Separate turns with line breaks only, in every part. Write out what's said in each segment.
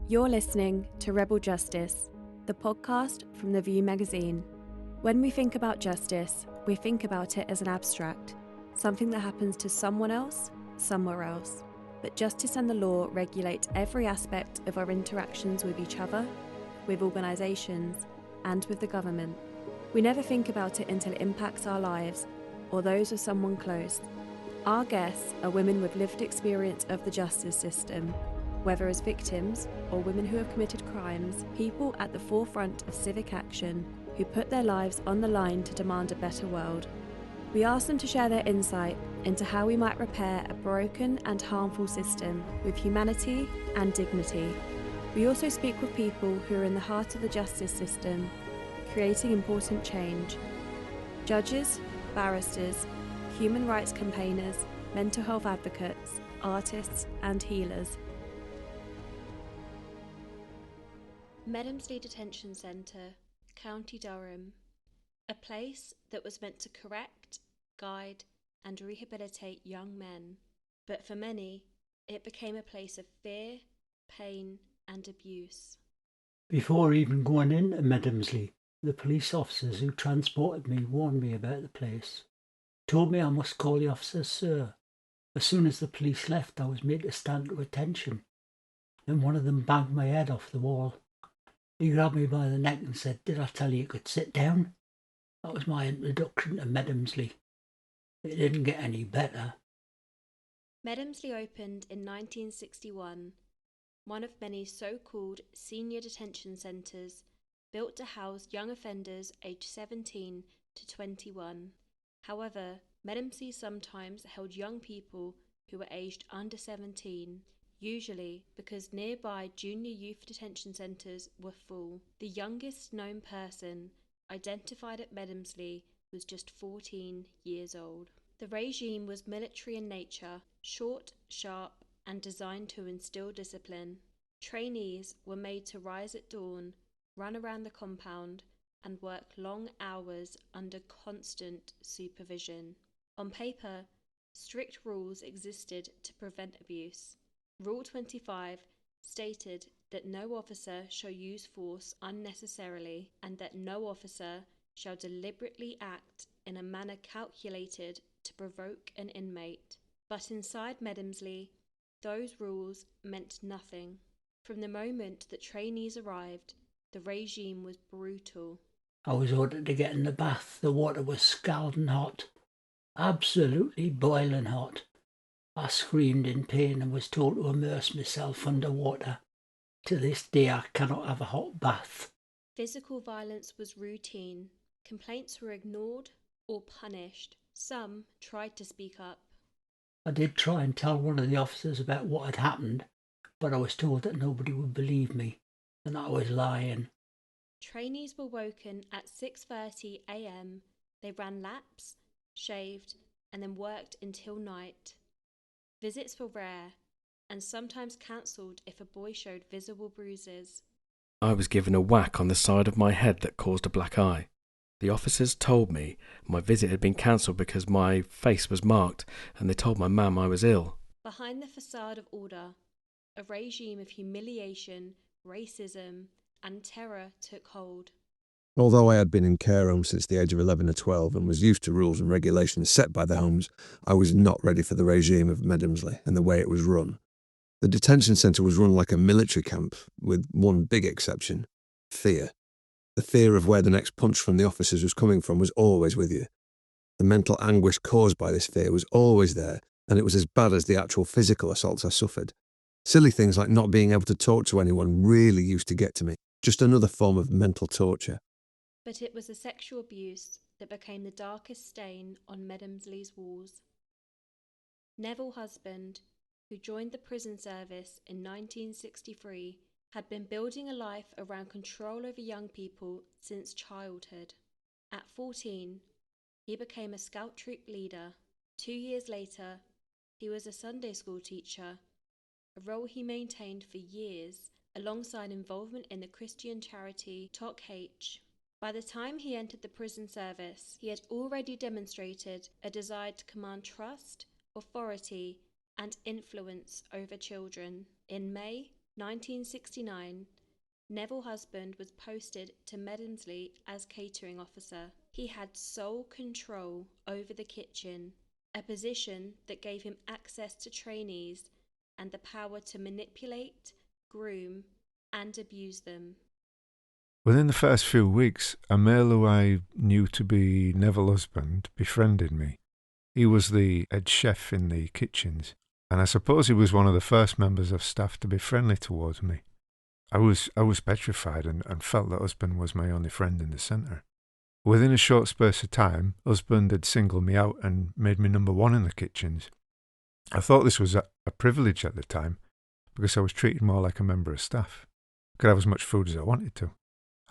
You're listening to Rebel Justice, the podcast from The View magazine. When we think about justice, we think about it as an abstract, something that happens to someone else, somewhere else. But justice and the law regulate every aspect of our interactions with each other, with organisations, and with the government. We never think about it until it impacts our lives or those of someone close. Our guests are women with lived experience of the justice system, whether as victims or women who have committed crimes, people at the forefront of civic action who put their lives on the line to demand a better world. We ask them to share their insight into how we might repair a broken and harmful system with humanity and dignity. We also speak with people who are in the heart of the justice system, creating important change. Judges, barristers, human rights campaigners, mental health advocates, artists and healers. Medomsley Detention Centre, County Durham. A place that was meant to correct, guide and rehabilitate young men. But for many, it became a place of fear, pain and abuse.
Before even going into Medomsley, the police officers who transported me warned me about the place. Told me I must call the officers sir. As soon as the police left, I was made to stand to attention. Then one of them banged my head off the wall. He grabbed me by the neck and said, "Did I tell you could sit down?" That was my introduction to Medomsley. It didn't get any better.
Medomsley opened in 1961, one of many so-called senior detention centres built to house young offenders aged 17 to 21. However, Medomsley sometimes held young people who were aged under 17, usually because nearby junior youth detention centres were full. The youngest known person identified at Medomsley was just 14 years old. The regime was military in nature, short, sharp, and designed to instill discipline. Trainees were made to rise at dawn, run around the compound, and work long hours under constant supervision. On paper, strict rules existed to prevent abuse. Rule 25 stated that no officer shall use force unnecessarily and that no officer shall deliberately act in a manner calculated to provoke an inmate. But inside Medomsley, those rules meant nothing. From the moment that trainees arrived, the regime was brutal.
I was ordered to get in the bath. The water was scalding hot. Absolutely boiling hot. I screamed in pain and was told to immerse myself under water. To this day I cannot have a hot bath.
Physical violence was routine. Complaints were ignored or punished. Some tried to speak up.
I did try and tell one of the officers about what had happened, but I was told that nobody would believe me and I was lying.
Trainees were woken at 6:30 a.m. They ran laps, shaved, and then worked until night. Visits were rare and sometimes cancelled if a boy showed visible bruises.
I was given a whack on the side of my head that caused a black eye. The officers told me my visit had been cancelled because my face was marked, and they told my mum I was ill.
Behind the facade of order, a regime of humiliation, racism, and terror took hold.
Although I had been in care homes since the age of 11 or 12 and was used to rules and regulations set by the homes, I was not ready for the regime of Medomsley and the way it was run. The detention centre was run like a military camp, with one big exception: fear. The fear of where the next punch from the officers was coming from was always with you. The mental anguish caused by this fear was always there, and it was as bad as the actual physical assaults I suffered. Silly things like not being able to talk to anyone really used to get to me. Just another form of mental torture.
But it was the sexual abuse that became the darkest stain on Medomsley's walls. Neville Husband, who joined the prison service in 1963, had been building a life around control over young people since childhood. At 14, he became a scout troop leader. 2 years later, he was a Sunday school teacher, a role he maintained for years alongside involvement in the Christian charity Tok H. By the time he entered the prison service, he had already demonstrated a desire to command trust, authority, and influence over children. In May 1969, Neville Husband was posted to Medomsley as catering officer. He had sole control over the kitchen, a position that gave him access to trainees and the power to manipulate, groom, and abuse them.
Within the first few weeks, a male who I knew to be Neville Husband befriended me. He was the head chef in the kitchens, and I suppose he was one of the first members of staff to be friendly towards me. I was petrified and felt that Husband was my only friend in the centre. Within a short space of time, Husband had singled me out and made me number one in the kitchens. I thought this was a privilege at the time, because I was treated more like a member of staff. I could have as much food as I wanted to.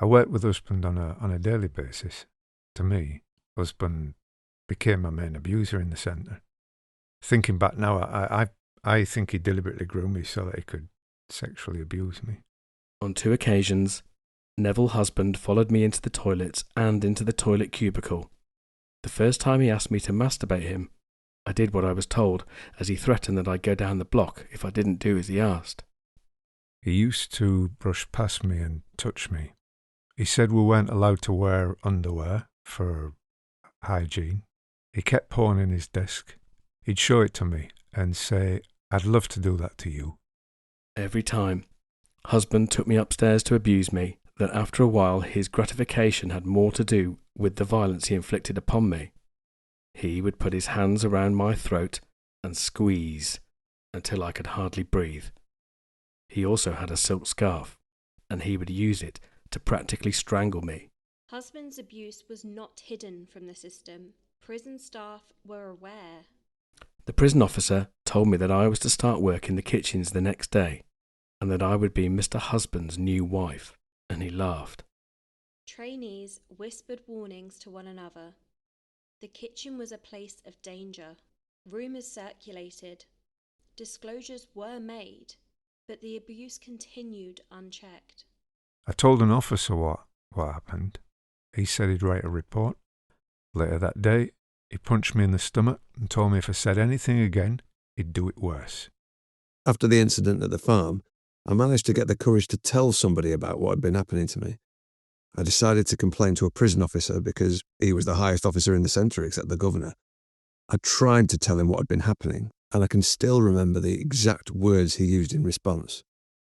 I worked with Husband on a daily basis. To me, Husband became my main abuser in the centre. Thinking back now, I think he deliberately groomed me so that he could sexually abuse me.
On 2 occasions, Neville Husband followed me into the toilets and into the toilet cubicle. The first time he asked me to masturbate him, I did what I was told, as he threatened that I'd go down the block if I didn't do as he asked.
He used to brush past me and touch me. He said we weren't allowed to wear underwear for hygiene. He kept porn in his desk. He'd show it to me and say, "I'd love to do that to you."
Every time, Husband took me upstairs to abuse me, that after a while his gratification had more to do with the violence he inflicted upon me. He would put his hands around my throat and squeeze until I could hardly breathe. He also had a silk scarf, and he would use it to practically strangle me.
Husband's abuse was not hidden from the system. Prison staff were aware.
The prison officer told me that I was to start work in the kitchens the next day, and that I would be Mr. Husband's new wife, and he laughed.
Trainees whispered warnings to one another. The kitchen was a place of danger. Rumours circulated. Disclosures were made, but the abuse continued unchecked.
I told an officer what happened. He said he'd write a report. Later that day, he punched me in the stomach and told me if I said anything again, he'd do it worse.
After the incident at the farm, I managed to get the courage to tell somebody about what had been happening to me. I decided to complain to a prison officer because he was the highest officer in the centre except the governor. I tried to tell him what had been happening, and I can still remember the exact words he used in response.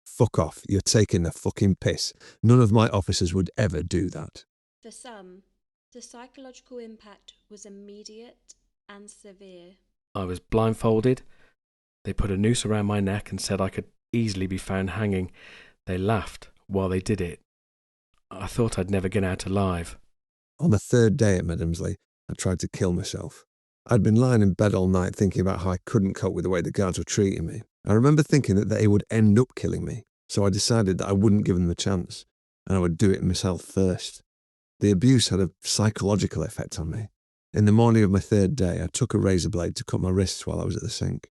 "Fuck off, you're taking the fucking piss. None of my officers would ever do that."
For some, the psychological impact was immediate and severe.
I was blindfolded. They put a noose around my neck and said I could easily be found hanging. They laughed while they did it. I thought I'd never get out alive.
On the third day at Medomsley, I tried to kill myself. I'd been lying in bed all night thinking about how I couldn't cope with the way the guards were treating me. I remember thinking that they would end up killing me, so I decided that I wouldn't give them a chance, and I would do it myself first. The abuse had a psychological effect on me. In the morning of my third day, I took a razor blade to cut my wrists while I was at the sink.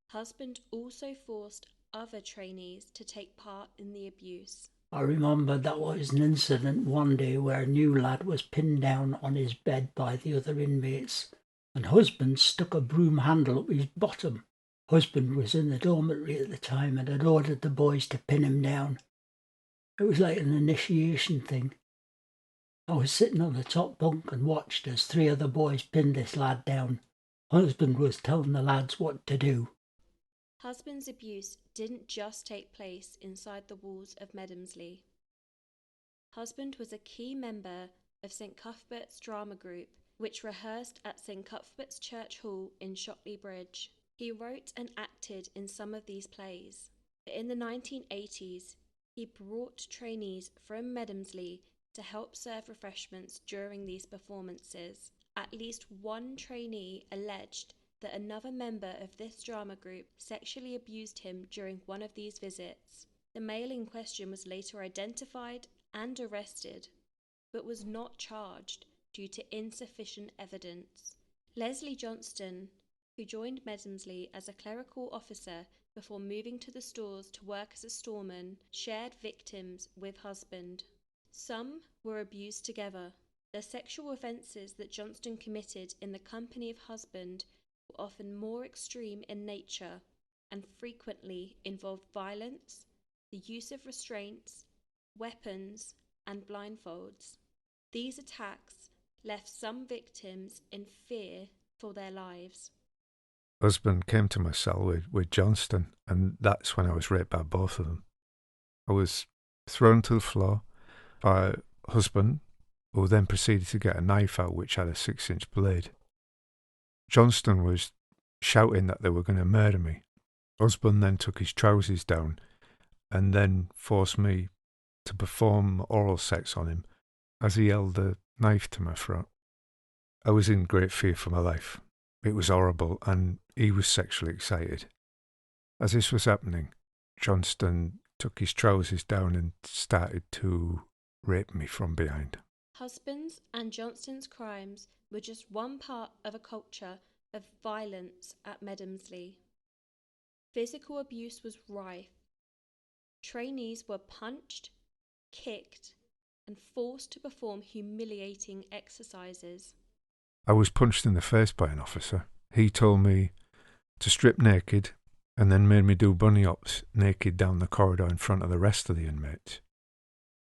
Husband also forced other trainees to take part in the abuse.
I remember that was an incident one day where a new lad was pinned down on his bed by the other inmates, and Husband stuck a broom handle up his bottom. Husband was in the dormitory at the time and had ordered the boys to pin him down. It was like an initiation thing. I was sitting on the top bunk and watched as 3 other boys pinned this lad down. Husband was telling the lads what to do.
Husband's abuse didn't just take place inside the walls of Medomsley. Husband was a key member of St Cuthbert's drama group, which rehearsed at St Cuthbert's Church Hall in Shotley Bridge. He wrote and acted in some of these plays. In the 1980s, he brought trainees from Medomsley to help serve refreshments during these performances. At least one trainee alleged that another member of this drama group sexually abused him during one of these visits. The male in question was later identified and arrested, but was not charged due to insufficient evidence. Leslie Johnston, who joined Medomsley as a clerical officer before moving to the stores to work as a storeman, shared victims with Husband. Some were abused together. The sexual offences that Johnston committed in the company of Husband were often more extreme in nature and frequently involved violence, the use of restraints, weapons, and blindfolds. These attacks left some victims in fear for their lives.
Husband came to my cell with Johnston, and that's when I was raped by both of them. I was thrown to the floor by Husband, who then proceeded to get a knife out which had a 6-inch blade. Johnston was shouting that they were going to murder me. Husband then took his trousers down and then forced me to perform oral sex on him as he held the knife to my throat. I was in great fear for my life. It was horrible, and he was sexually excited. As this was happening, Johnston took his trousers down and started to rape me from behind.
Husband's and Johnston's crimes were just one part of a culture of violence at Medomsley. Physical abuse was rife. Trainees were punched, kicked, and forced to perform humiliating exercises.
I was punched in the face by an officer. He told me to strip naked and then made me do bunny hops naked down the corridor in front of the rest of the inmates.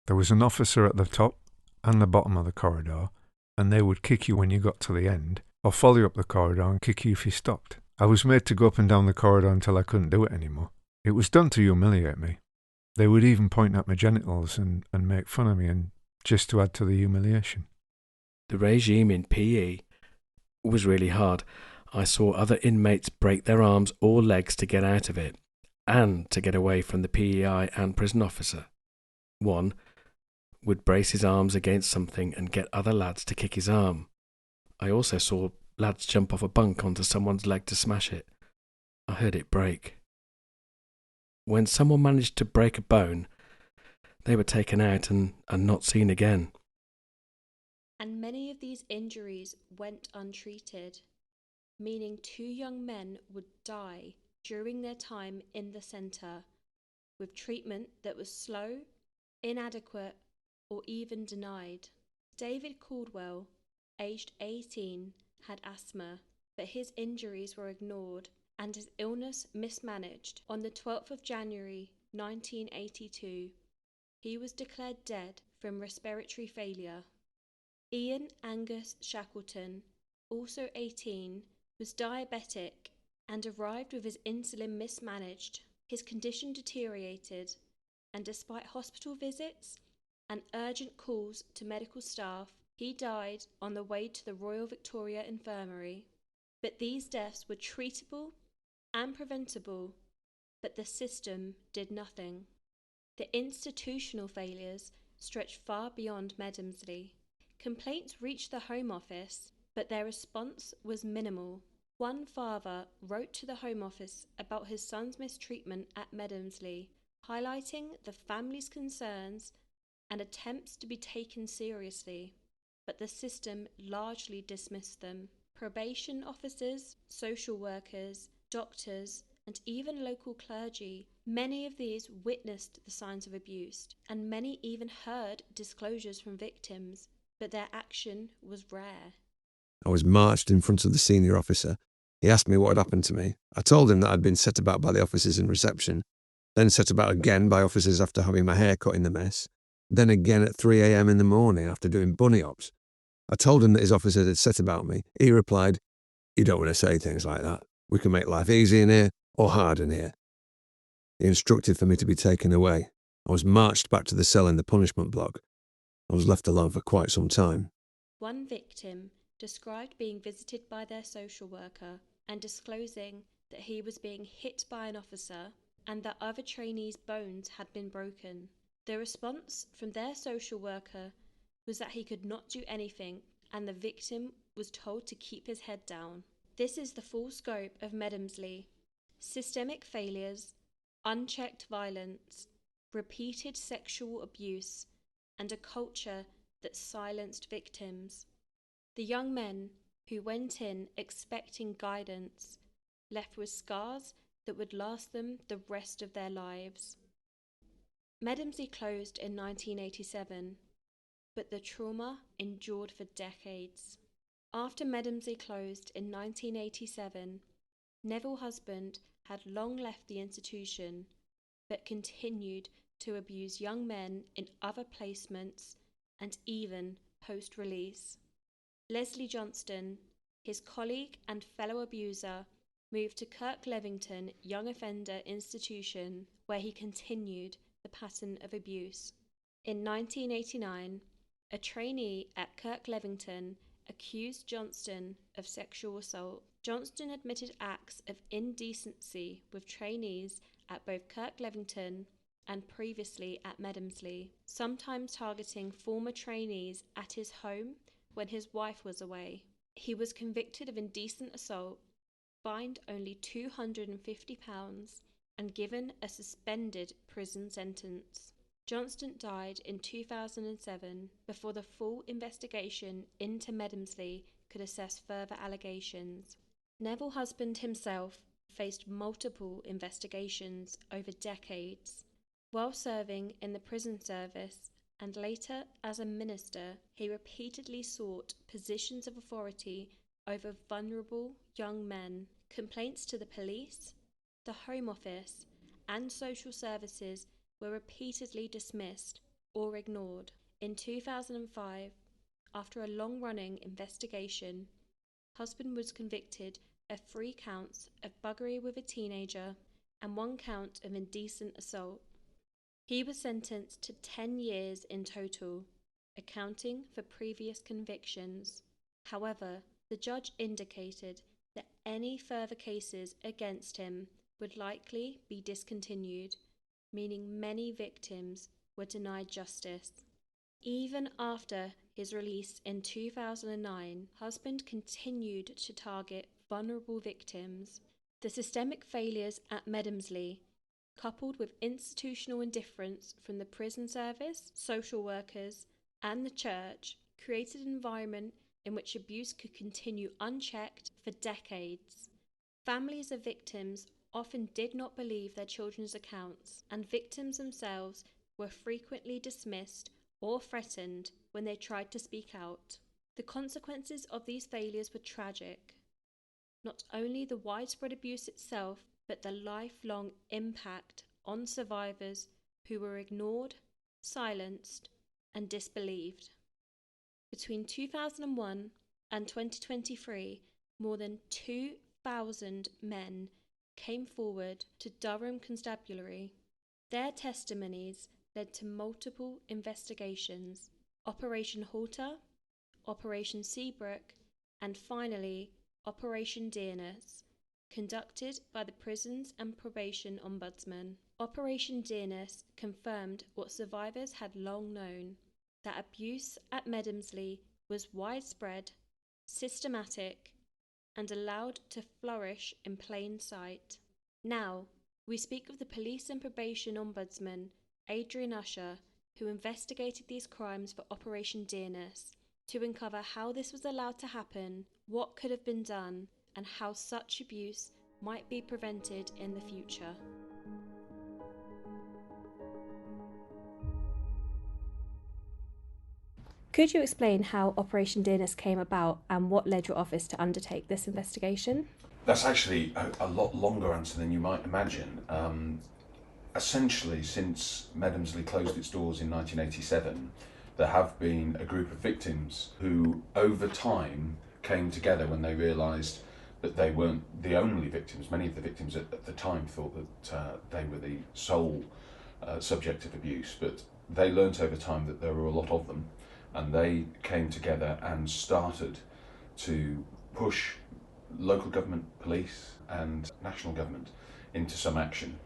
There was an officer at the top and the bottom of the corridor, and they would kick you when you got to the end, or follow you up the corridor and kick you if you stopped. I was made to go up and down the corridor until I couldn't do it anymore. It was done to humiliate me. They would even point at my genitals and make fun of me, and just to add to the humiliation.
The regime in PE was really hard. I saw other inmates break their arms or legs to get out of it, and to get away from the PEI and prison officer. One would brace his arms against something and get other lads to kick his arm. I also saw lads jump off a bunk onto someone's leg to smash it. I heard it break. When someone managed to break a bone, they were taken out and not seen again.
And many of these injuries went untreated, meaning 2 young men would die during their time in the centre, with treatment that was slow, inadequate, or even denied. David Caldwell, aged 18, had asthma, but his injuries were ignored and his illness mismanaged. On the 12th of January 1982, he was declared dead from respiratory failure. Ian Angus Shackleton, also 18, was diabetic and arrived with his insulin mismanaged. His condition deteriorated, and despite hospital visits and urgent calls to medical staff, he died on the way to the Royal Victoria Infirmary. But these deaths were treatable and preventable, but the system did nothing. The institutional failures stretched far beyond Medomsley. Complaints reached the Home Office, but their response was minimal. One father wrote to the Home Office about his son's mistreatment at Medomsley, highlighting the family's concerns and attempts to be taken seriously, but the system largely dismissed them. Probation officers, social workers, doctors, and even local clergy, many of these witnessed the signs of abuse, and many even heard disclosures from victims, but their action was rare.
I was marched in front of the senior officer. He asked me what had happened to me. I told him that I'd been set about by the officers in reception, then set about again by officers after having my hair cut in the mess, then again at 3 a.m. in the morning after doing bunny hops. I told him that his officers had set about me. He replied, "You don't want to say things like that. We can make life easy in here or hard in here." He instructed for me to be taken away. I was marched back to the cell in the punishment block. I was left alone for quite some time.
One victim described being visited by their social worker and disclosing that he was being hit by an officer and that other trainees' bones had been broken. The response from their social worker was that he could not do anything and the victim was told to keep his head down. This is the full scope of Medomsley: systemic failures, unchecked violence, repeated sexual abuse, and a culture that silenced victims. The young men who went in expecting guidance left with scars that would last them the rest of their lives. Medomsley closed in 1987, but the trauma endured for decades. After Medomsley closed in 1987, Neville Husband had long left the institution, but continued to abuse young men in other placements and even post-release. Leslie Johnston, his colleague and fellow abuser, moved to Kirk Levington Young Offender Institution, where he continued the pattern of abuse. In 1989, a trainee at Kirk Levington accused Johnston of sexual assault. Johnston admitted acts of indecency with trainees at both Kirk Levington and previously at Medomsley, sometimes targeting former trainees at his home when his wife was away. He was convicted of indecent assault, fined only £250, and given a suspended prison sentence. Johnston died in 2007 before the full investigation into Medomsley could assess further allegations. Neville Husband himself faced multiple investigations over decades. While serving in the prison service and later as a minister, he repeatedly sought positions of authority over vulnerable young men. Complaints to the police, the Home Office, and social services were repeatedly dismissed or ignored. In 2005, after a long-running investigation, Husband was convicted of 3 counts of buggery with a teenager and 1 count of indecent assault. He was sentenced to 10 years in total, accounting for previous convictions. However, the judge indicated that any further cases against him would likely be discontinued, meaning many victims were denied justice. Even after his release in 2009, Husband continued to target vulnerable victims. The systemic failures at Medomsley, coupled with institutional indifference from the prison service, social workers, and the church, created an environment in which abuse could continue unchecked for decades. Families of victims often did not believe their children's accounts, and victims themselves were frequently dismissed or threatened when they tried to speak out. The consequences of these failures were tragic. Not only the widespread abuse itself, but the lifelong impact on survivors who were ignored, silenced, and disbelieved. Between 2001 and 2023, more than 2,000 men came forward to Durham Constabulary. Their testimonies led to multiple investigations: Operation Halter, Operation Seabrook, and finally Operation Dearness, conducted by the Prisons and Probation Ombudsman. Operation Dearness confirmed what survivors had long known, that abuse at Medomsley was widespread, systematic, and allowed to flourish in plain sight. Now, we speak of the Police and Probation Ombudsman, Adrian Usher, who investigated these crimes for Operation Dearness, to uncover how this was allowed to happen, what could have been done, and how such abuse might be prevented in the future. Could you explain how Operation Dearness came about and what led your office to undertake this investigation?
That's actually a lot longer answer than you might imagine. Essentially, since Medomsley closed its doors in 1987, there have been a group of victims who, over time, came together when they realised that they weren't the only victims. Many of the victims at the time thought that they were the sole subject of abuse, but they learnt over time that there were a lot of them, and they came together and started to push local government, police and national government into some action.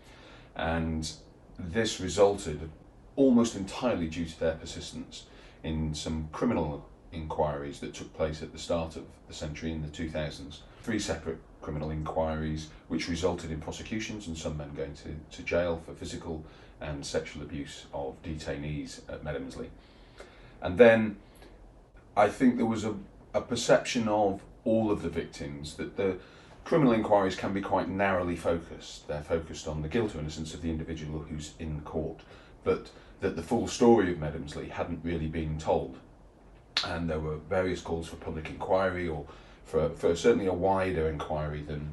And this resulted, almost entirely due to their persistence, in some criminal inquiries that took place at the start of the century, in the 2000s. 3 separate criminal inquiries which resulted in prosecutions and some men going to jail for physical and sexual abuse of detainees at Medomsley. And then I think there was a perception of all of the victims that the criminal inquiries can be quite narrowly focused. They're focused on the guilt or innocence of the individual who's in court, but that the full story of Medomsley hadn't really been told. And there were various calls for public inquiry, or for certainly a wider inquiry than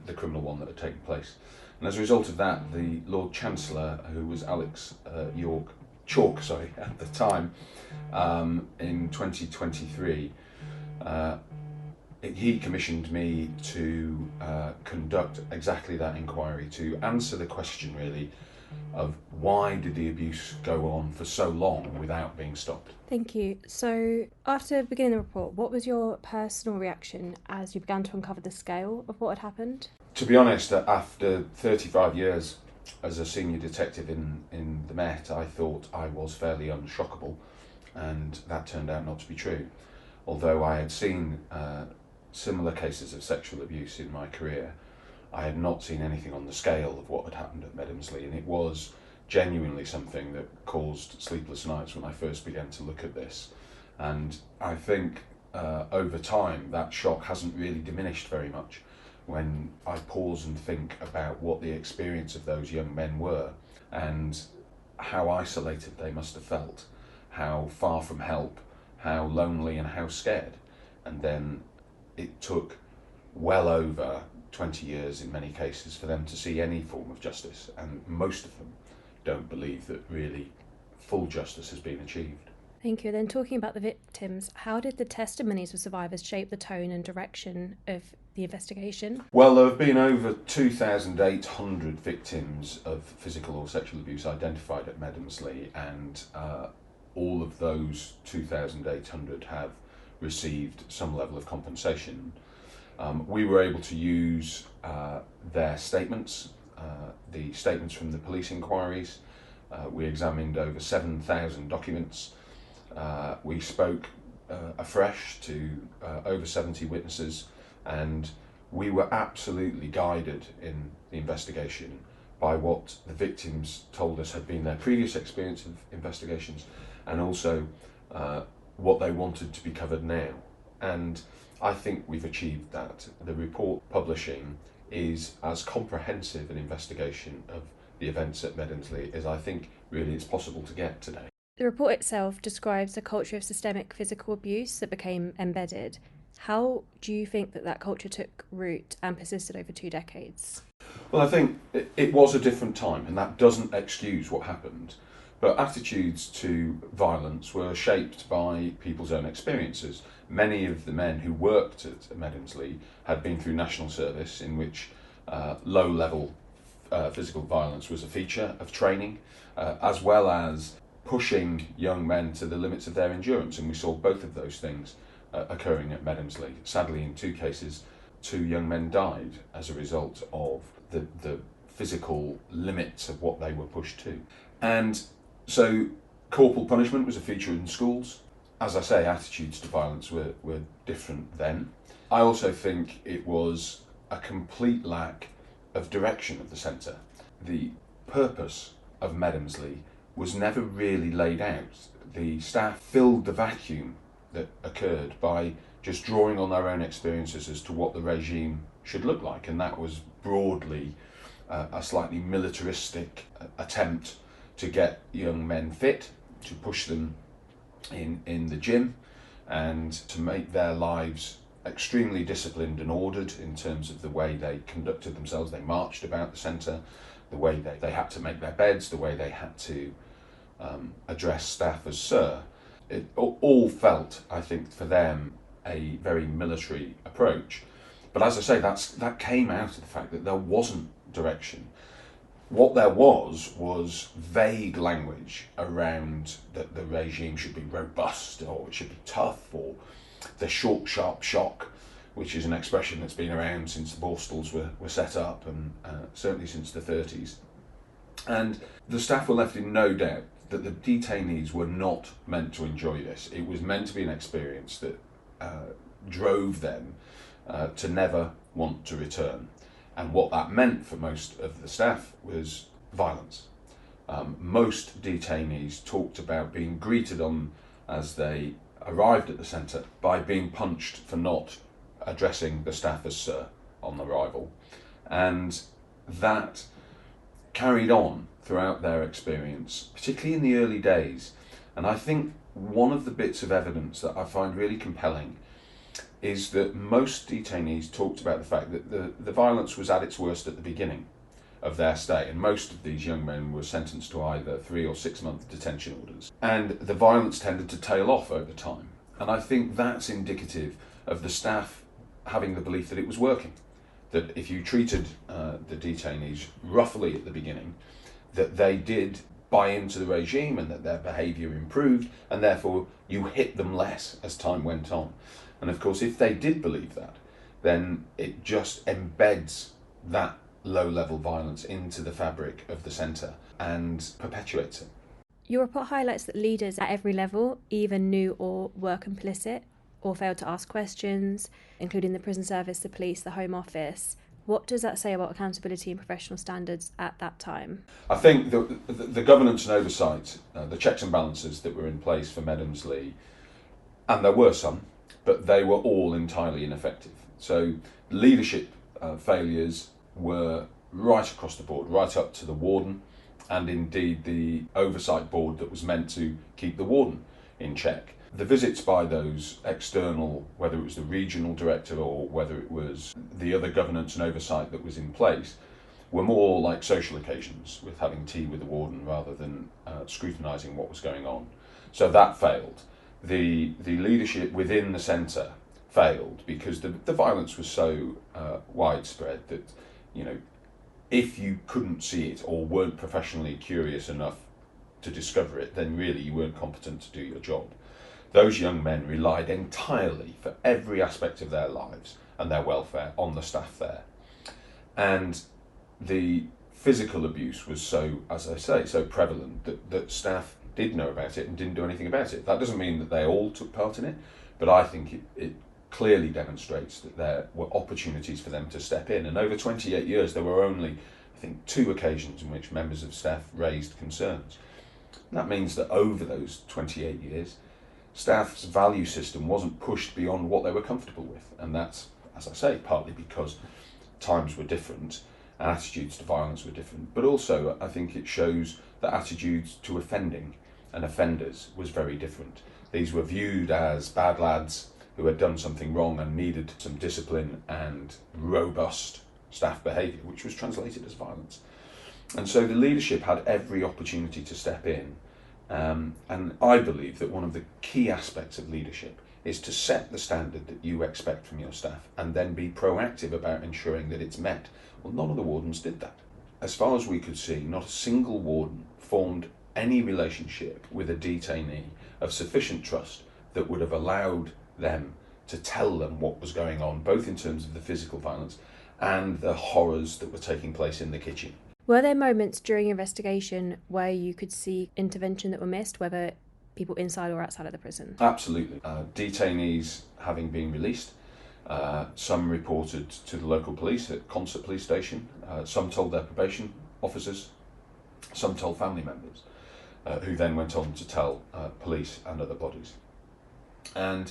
the criminal one that had taken place. And as a result of that, the Lord Chancellor, who was Alex Chalk, at the time, in 2023, he commissioned me to conduct exactly that inquiry, to answer the question really of why did the abuse go on for so long without being stopped.
Thank you. So, after beginning the report, what was your personal reaction as you began to uncover the scale of what had happened?
To be honest, after 35 years as a senior detective in the Met, I thought I was fairly unshockable, and that turned out not to be true. Although I had seen similar cases of sexual abuse in my career, I had not seen anything on the scale of what had happened at Medomsley, and it was genuinely something that caused sleepless nights when I first began to look at this. And I think over time that shock hasn't really diminished very much when I pause and think about what the experience of those young men were and how isolated they must have felt, how far from help, how lonely and how scared. And then it took well over 20 years in many cases for them to see any form of justice, and most of them don't believe that really full justice has been achieved.
Thank you. Then talking about the victims, how did the testimonies of survivors shape the tone and direction of the investigation?
Well, there have been over 2,800 victims of physical or sexual abuse identified at Medomsley, and all of those 2,800 have received some level of compensation. We were able to use their statements, the statements from the police inquiries. We examined over 7,000 documents. We spoke afresh to over 70 witnesses, and we were absolutely guided in the investigation by what the victims told us had been their previous experience of investigations, and also what they wanted to be covered now. And I think we've achieved that. The report publishing is as comprehensive an investigation of the events at Medomsley as I think really it's possible to get today.
The report itself describes a culture of systemic physical abuse that became embedded. How do you think that culture took root and persisted over 2 decades?
Well, I think it was a different time, and that doesn't excuse what happened. But attitudes to violence were shaped by people's own experiences. Many of the men who worked at Medomsley had been through national service, in which low-level physical violence was a feature of training, as well as pushing young men to the limits of their endurance. And we saw both of those things occurring at Medomsley. Sadly, in 2 cases, 2 young men died as a result of the physical limits of what they were pushed to. And so corporal punishment was a feature in schools. As I say, attitudes to violence were different then. I also think it was a complete lack of direction of the centre. The purpose of Medomsley was never really laid out. The staff filled the vacuum that occurred by just drawing on their own experiences as to what the regime should look like, and that was broadly a slightly militaristic attempt to get young men fit, to push them in the gym, and to make their lives extremely disciplined and ordered in terms of the way they conducted themselves. They marched about the centre, the way they had to make their beds, the way they had to address staff as sir. It all felt, I think, for them a very military approach. But as I say, that came out of the fact that there wasn't direction. What there was vague language around that the regime should be robust, or it should be tough, or the short, sharp shock, which is an expression that's been around since the Borstals were set up, and certainly since the 30s. And the staff were left in no doubt that the detainees were not meant to enjoy this. It was meant to be an experience that drove them to never want to return. And what that meant for most of the staff was violence. Most detainees talked about being greeted on as they arrived at the centre by being punched for not addressing the staff as sir on arrival. And that carried on throughout their experience, particularly in the early days. And I think one of the bits of evidence that I find really compelling is that most detainees talked about the fact that the violence was at its worst at the beginning, of their stay, and most of these young men were sentenced to either 3 or 6 month detention orders, and the violence tended to tail off over time. And I think that's indicative of the staff having the belief that it was working, that if you treated the detainees roughly at the beginning, that they did buy into the regime and that their behaviour improved, and therefore you hit them less as time went on. And of course, if they did believe that, then it just embeds that low-level violence into the fabric of the centre and perpetuates it.
Your report highlights that leaders at every level either knew or were complicit or failed to ask questions, including the prison service, the police, the Home Office. What does that say about accountability and professional standards at that time?
I think the governance and oversight, the checks and balances that were in place for Medomsley, and there were some, but they were all entirely ineffective. So leadership failures were right across the board, right up to the warden, and indeed the oversight board that was meant to keep the warden in check. The visits by those external, whether it was the regional director or whether it was the other governance and oversight that was in place, were more like social occasions, with having tea with the warden rather than scrutinising what was going on. So that failed. The leadership within the centre failed because the violence was so widespread that, you know, if you couldn't see it or weren't professionally curious enough to discover it, then really you weren't competent to do your job. Those young men relied entirely for every aspect of their lives and their welfare on the staff there. And the physical abuse was so, as I say, so prevalent that staff did know about it and didn't do anything about it. That doesn't mean that they all took part in it, but I think it clearly demonstrates that there were opportunities for them to step in. And over 28 years, there were only, I think, 2 occasions in which members of staff raised concerns. And that means that over those 28 years, staff's value system wasn't pushed beyond what they were comfortable with. And that's, as I say, partly because times were different and attitudes to violence were different. But also, I think it shows that attitudes to offending and offenders was very different. These were viewed as bad lads who had done something wrong and needed some discipline and robust staff behaviour, which was translated as violence. And so the leadership had every opportunity to step in. And I believe that one of the key aspects of leadership is to set the standard that you expect from your staff and then be proactive about ensuring that it's met. Well, none of the wardens did that. As far as we could see, not a single warden formed any relationship with a detainee of sufficient trust that would have allowed them to tell them what was going on, both in terms of the physical violence and the horrors that were taking place in the kitchen.
Were there moments during investigation where you could see intervention that were missed, whether people inside or outside of the prison?
Absolutely. Detainees having been released, some reported to the local police at Concert Police Station, some told their probation officers, some told family members, who then went on to tell police and other bodies. And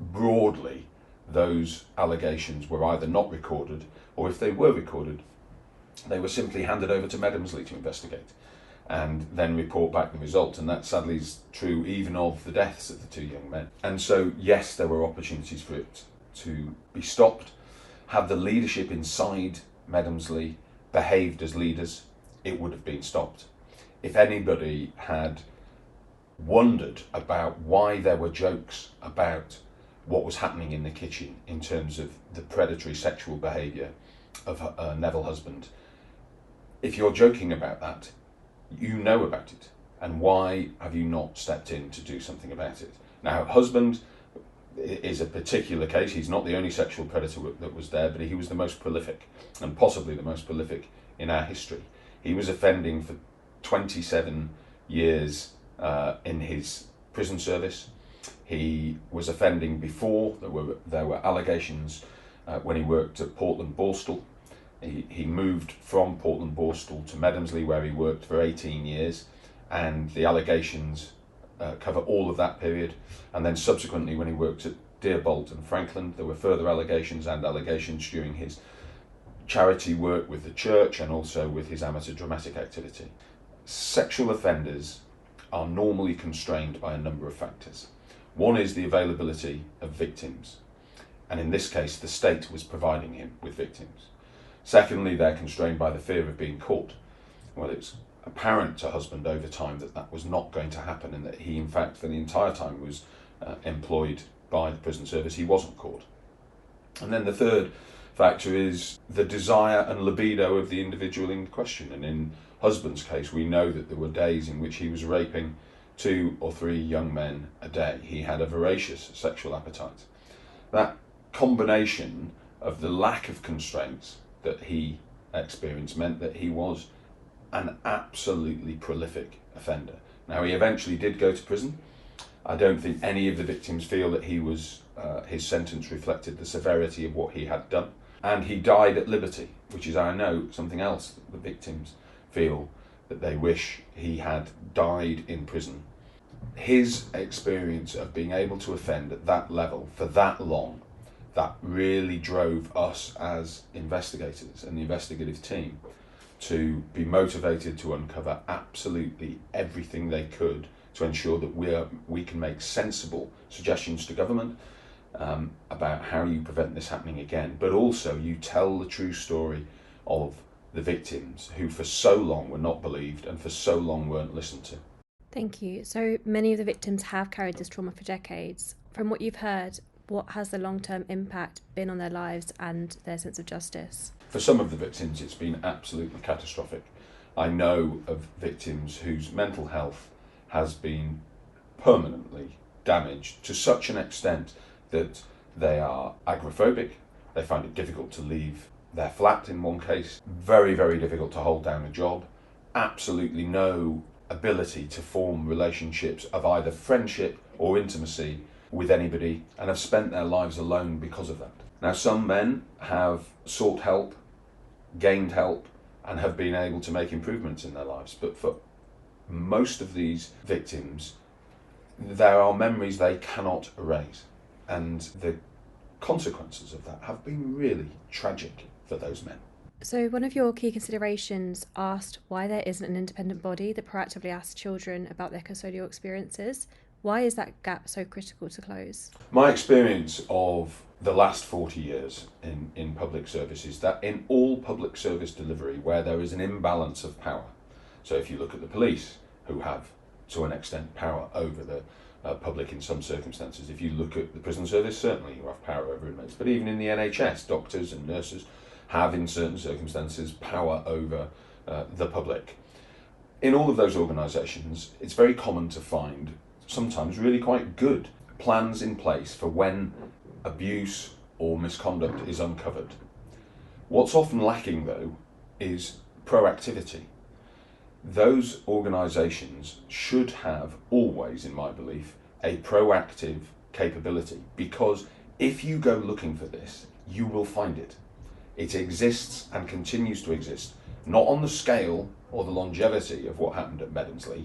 broadly, those allegations were either not recorded, or if they were recorded, they were simply handed over to Medomsley to investigate and then report back the result. And that sadly is true even of the deaths of the 2 young men. And so, yes, there were opportunities for it to be stopped. Had the leadership inside Medomsley behaved as leaders, it would have been stopped. If anybody had wondered about why there were jokes about what was happening in the kitchen in terms of the predatory sexual behaviour of Neville Husband, if you're joking about that, you know about it. And why have you not stepped in to do something about it? Now, Husband is a particular case. He's not the only sexual predator that was there, but he was the most prolific, and possibly the most prolific in our history. He was offending for 27 years in his prison service. He was offending before. There were allegations when he worked at Portland Borstal. He moved from Portland Borstal to Medomsley, where he worked for 18 years, and the allegations cover all of that period. And then subsequently, when he worked at Deerbolt and Franklin, there were further allegations during his charity work with the church and also with his amateur dramatic activity. Sexual offenders are normally constrained by a number of factors. One is the availability of victims, and in this case, the state was providing him with victims. Secondly, they're constrained by the fear of being caught. Well, it's apparent to Husband over time that that was not going to happen, and that he, in fact, for the entire time was employed by the prison service, he wasn't caught. And then the third factor is the desire and libido of the individual in question. And in Husband's case, we know that there were days in which he was raping 2 or 3 young men a day. He had a voracious sexual appetite. That combination of the lack of constraints that he experienced meant that he was an absolutely prolific offender. Now, he eventually did go to prison. I don't think any of the victims feel that his sentence reflected the severity of what he had done. And he died at liberty, which is, I know, something else that the victims feel that they wish he had died in prison. His experience of being able to offend at that level for that long, that really drove us as investigators and the investigative team to be motivated to uncover absolutely everything they could to ensure that we can make sensible suggestions to government about how you prevent this happening again, but also you tell the true story of the victims who for so long were not believed and for so long weren't listened to.
Thank you. So many of the victims have carried this trauma for decades. From what you've heard, what has the long-term impact been on their lives and their sense of justice?
For some of the victims, it's been absolutely catastrophic. I know of victims whose mental health has been permanently damaged to such an extent that they are agoraphobic, they find it difficult to leave their flat in one case, very, very difficult to hold down a job, absolutely no ability to form relationships of either friendship or intimacy with anybody, and have spent their lives alone because of that. Now, some men have sought help, gained help, and have been able to make improvements in their lives, but for most of these victims, there are memories they cannot erase, and the consequences of that have been really tragic for those men.
So one of your key considerations asked why there isn't an independent body that proactively asks children about their custodial experiences. Why is that gap so critical to close?
My experience of the last 40 years in public service is that in all public service delivery where there is an imbalance of power, so if you look at the police, who have to an extent power over the public in some circumstances, if you look at the prison service, certainly you have power over inmates, but even in the NHS, doctors and nurses have in certain circumstances power over the public. In all of those organisations, it's very common to find sometimes really quite good plans in place for when abuse or misconduct is uncovered. What's often lacking, though, is proactivity. Those organisations should have always, in my belief, a proactive capability, because if you go looking for this, you will find it. It exists and continues to exist, not on the scale or the longevity of what happened at Medomsley,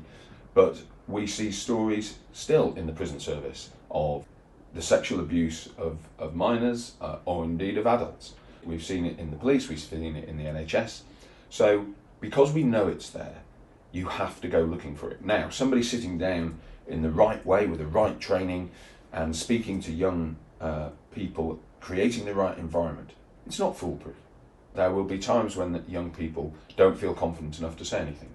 but we see stories still in the prison service of the sexual abuse of minors or indeed of adults. We've seen it in the police, we've seen it in the NHS. So because we know it's there, you have to go looking for it. Now, somebody sitting down in the right way with the right training and speaking to young people, creating the right environment, it's not foolproof. There will be times when the young people don't feel confident enough to say anything,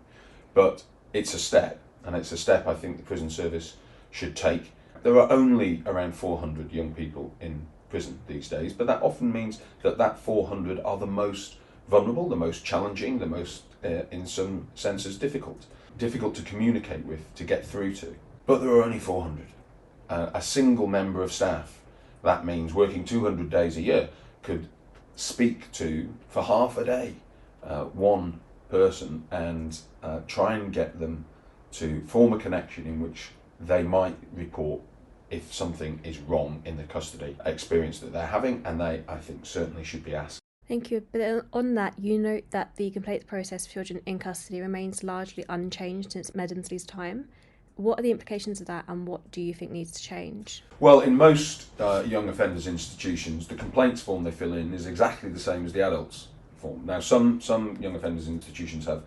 but it's a step, and it's a step I think the prison service should take. There are only around 400 young people in prison these days, but that often means that 400 are the most vulnerable, the most challenging, the most, in some senses, difficult to communicate with, to get through to. But there are only 400. A single member of staff, that means working 200 days a year, could speak to, for half a day, one person and try and get them to form a connection in which they might report if something is wrong in the custody experience that they're having, and they, I think, certainly should be asked.
Thank you. But on that, you note that the complaint process for children in custody remains largely unchanged since Medomsley's time. What are the implications of that, and what do you think needs to change?
Well, in most young offenders institutions, the complaints form they fill in is exactly the same as the adults form. Now, some young offenders institutions have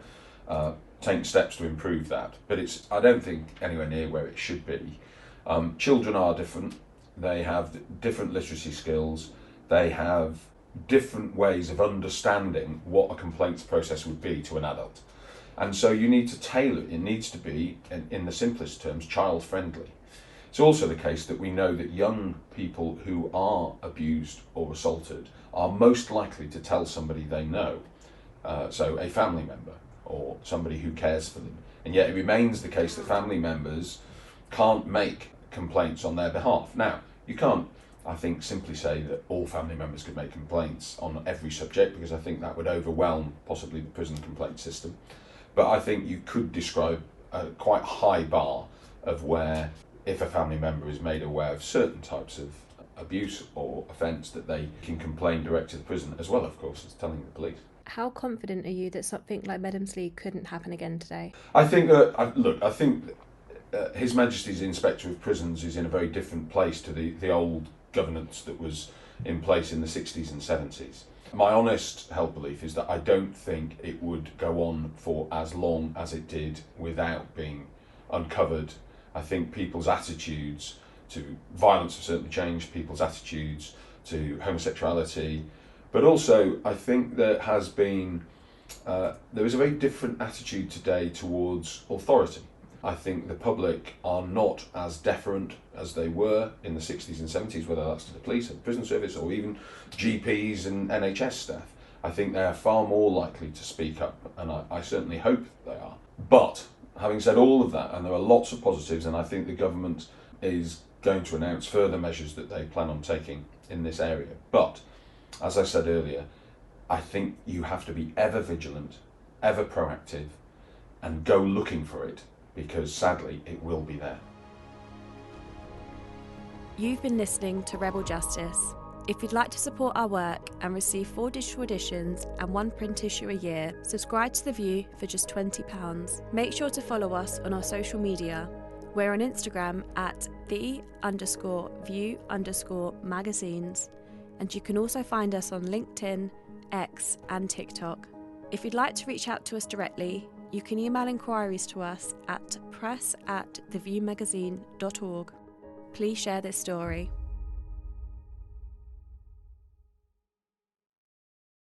taken steps to improve that, but it's, I don't think, anywhere near where it should be. Children are different. They have different literacy skills. They have different ways of understanding what a complaints process would be to an adult. And so you need to tailor it. It needs to be, in the simplest terms, child-friendly. It's also the case that we know that young people who are abused or assaulted are most likely to tell somebody they know, so a family member or somebody who cares for them. And yet it remains the case that family members can't make complaints on their behalf. Now, you can't, I think, simply say that all family members could make complaints on every subject, because I think that would overwhelm possibly the prison complaint system. But I think you could describe a quite high bar of where, if a family member is made aware of certain types of abuse or offence, that they can complain direct to the prison, as well, of course, as telling the police.
How confident are you that something like Medomsley couldn't happen again today?
I think that, His Majesty's Inspector of Prisons is in a very different place to the old governance that was in place in the 60s and 70s. My honest held belief is that I don't think it would go on for as long as it did without being uncovered. I think people's attitudes to violence have certainly changed, people's attitudes to homosexuality, but also I think there is a very different attitude today towards authority. I think the public are not as deferent as they were in the 60s and 70s, whether that's to the police or the prison service or even GPs and NHS staff. I think they are far more likely to speak up, and I certainly hope they are. But having said all of that, and there are lots of positives, and I think the government is going to announce further measures that they plan on taking in this area. But, as I said earlier, I think you have to be ever vigilant, ever proactive, and go looking for it, because sadly it will be there.
You've been listening to Rebel Justice. If you'd like to support our work and receive 4 digital editions and 1 print issue a year, subscribe to The View for just £20. Make sure to follow us on our social media. We're on Instagram at @the_view_magazines, and you can also find us on LinkedIn, X and TikTok. If you'd like to reach out to us directly, you can email inquiries to us at press@theviewmagazine.org. Please share this story.